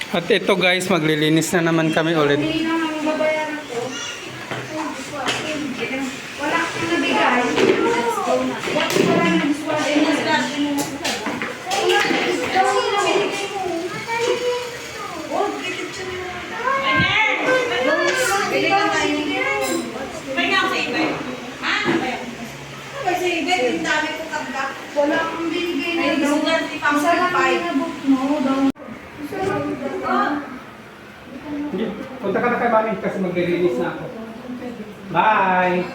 At ito guys, maglilinis na naman kami ulit. Hindi naman ang babayaran ko. Wala kang nabigay. Let's go na. Bakit wala nang disward? Wala akong binigay na daw. Isa lang pinabok mo daw. Punta ka na kay Mami kasi maglilinis na ako. Bye!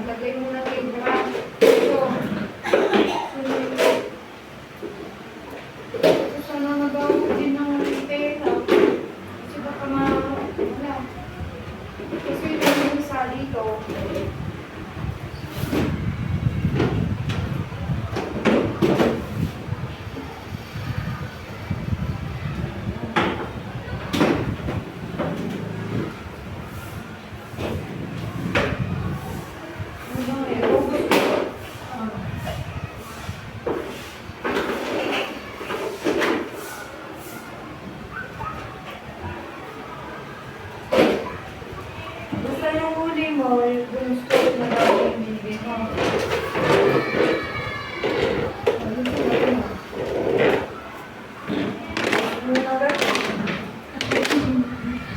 Lagay mo na kayo na. Sana nagawa din ng pera. Kasi baka wala. Kasi yung isa dito. Basta yung huli mo, yung store na daw yung binigay mo.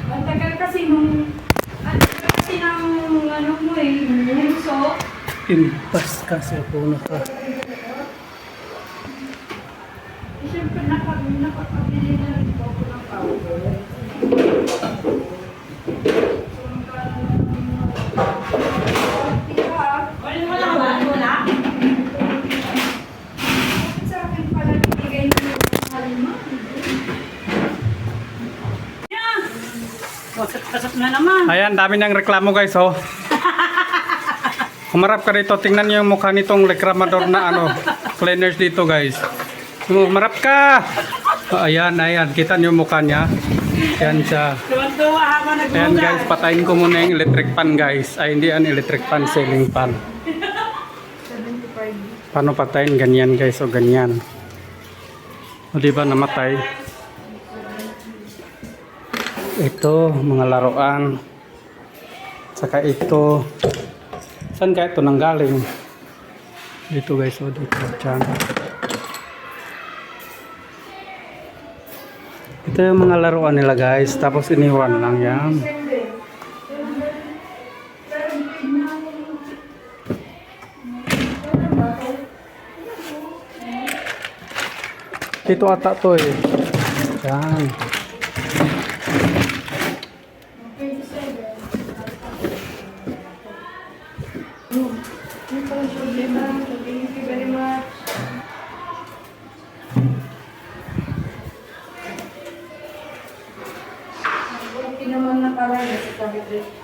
Ang tagal kasi nung ano mo yung so. Impas ka sa puno ka. Siyempre nakapabili na rin po ako ng powder. Pasok na naman. Ayan, dami ng reklamo guys, oh. Kumarap ka rito, tingnan niyo yung mukha nitong reklamador na cleaners dito guys. Kumarap ka! Oh, ayan, kita niyo yung mukha niya. Ayan siya. Tuwan-tuwa habang nagbuga. Ayan guys, patayin ko muna yung electric fan guys. Ay, hindi yan electric fan, ceiling fan. Paano patayin? Ganyan guys, o ganyan. O diba namatay? Ito, mga laruan. Saka ito. Saan kaya ito nanggaling? Dito guys, o dito. Diyan. Ito yung mga laruan nila guys. Tapos iniwan lang yan. Dito ata to eh. Yan. Thank you very much.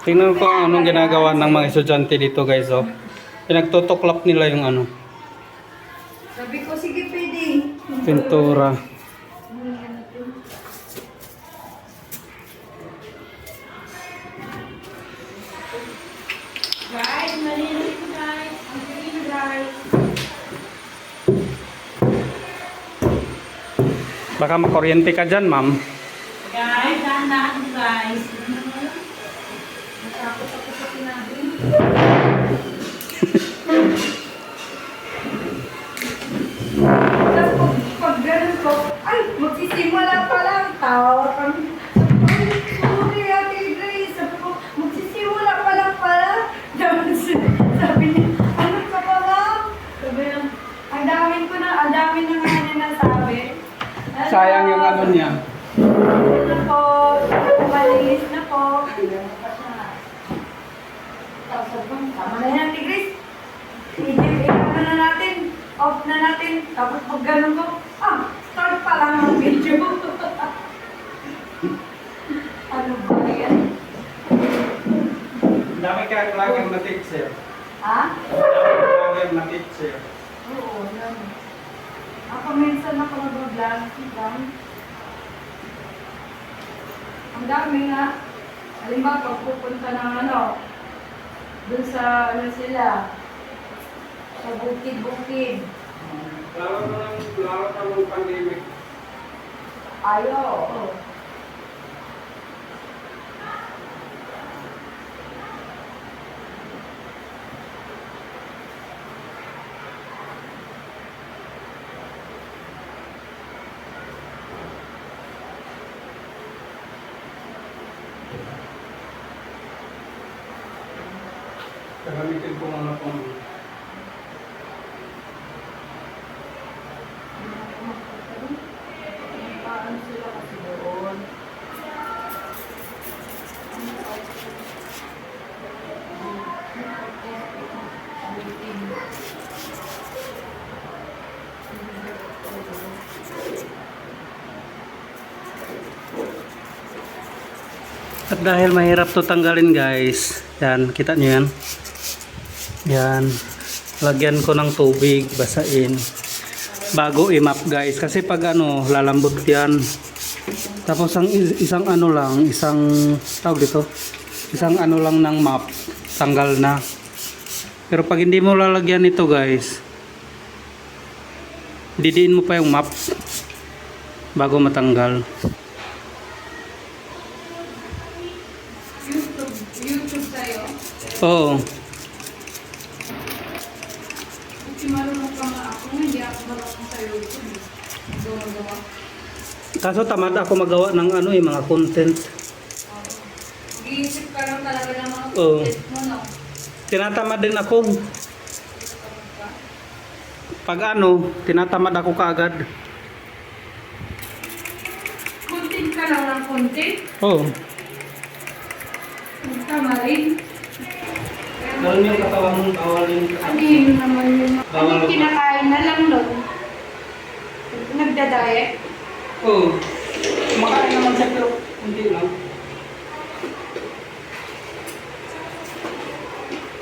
Tingnan ko anong ginagawa ng mga estudyante dito guys. Oh. Pinagtutuklap nila yung Sabi ko, sige pwede. pintura. Guys, malinis ko guys. Ang clean guys. Baka makuryente ka dyan, ma'am. Guys, dahan-dahan guys. Natakot ako sa sinabi. Tapos, pag ganun ko, ay, magsisimula pa lang. Tawa kami. Sorry, Ate Grace. Sabi ko, magsisimula pa lang pala. Sabi niya, ano ka pa, ma'am? Sabi niya, ang dami na nga niya nasabi. Sayang yung niya. Ano po, malinis na po. Tama na yan, Ate Grace. Off na natin. Tapos pag ganun ko, start pa lang ang video. Ano ba yan? Dami ka vlogger na teacher. Ha? Dami vlogger na teacher. Oo, yan. Ako minsan ako nag-vlog. Ang dami nga. Halimbawa, pag pupunta ng dun sa sila, sa bukid-bukid. Laro ka ng pandemic. Ayaw. Gagamitin ko mga pang Paano sila kasi doon? At dahil mahirap to tanggalin guys, yan, kita nyo yan. Yan, lagyan ko ng tubig, basain. Bago i-map guys, kasi pag lalambot yan. Tapos ang isang isang tawag dito, isang lang ng map, tanggal na. Pero pag hindi mo lalagyan ito guys, didiin mo pa yung map bago matanggal. YouTube tayo. Oo. Kasi marunong ka nga ako, hindi ako marunong sa YouTube. Gawa-gawa. Kaso tamad ako magawa ng mga content. Mag-iisip ka lang talaga ng mga Oo. content mo, no? Tinatamad din ako. Pag tinatamad ako kaagad. Content ka lang ng content. Oo. Tama rin. Ganun yung katawan mong kawalin. Ano yun naman yun? Bawal Anong ba? kinakain na lang nun? Nagda-diet? Oo. Kumakain naman siya pero hindi lang.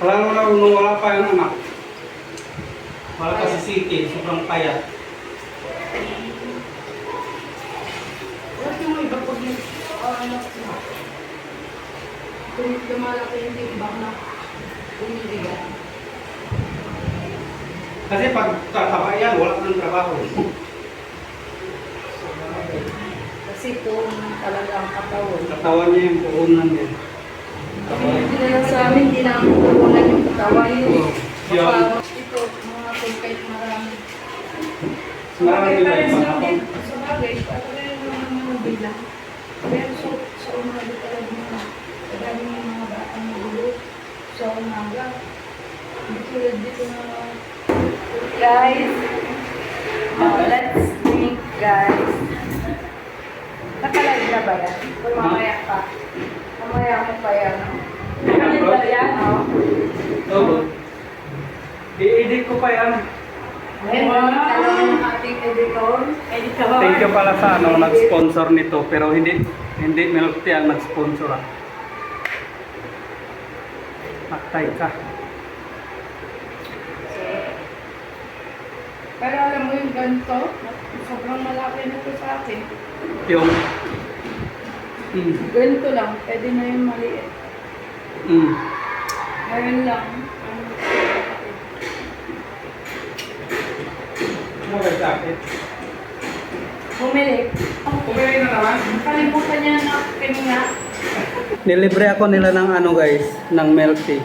Alam mo na nung wala pa yung anak. Wala pa si Siki, sobrang payat. Huwag yung iba pag kung lumalaki yung timbang na umiligan. Kasi pag tataba yan, wala nang trabaho. Kasi ito talaga ang katawan. Katawan niya yung puhunan niya. Hindi na lang sa amin, hindi na ang katawan yung katawan yun. Yan. Ito, mga kahit marami. Marami nila pares yung lang mga din. Sa bagay, pares lang mga bilang. Pero sa umaga talaga mga madami yung mga batang magulo. Sa umaga, hindi tulad dito na guys, let's drink guys. Nakalive na ba yan? O mamaya pa? Mamaya mo pa yan, no? Nakalive ba yan, no? Oo. I-edit ko pa yan. Hello, ating editor. Thank you pala sa nag-sponsor nito pero hindi Milk Tea ang nag-sponsor. Maktay ka. Pero alam mo yung ganito, sobrang malaki na ito sa akin. Yung Ganito lang, pwede na yung maliit. Ngayon lang. Ano ba jacket? Bumili. Kumili na naman. Kalimutan niya na pininga. Nilibre ako nila ng guys, ng milk tea.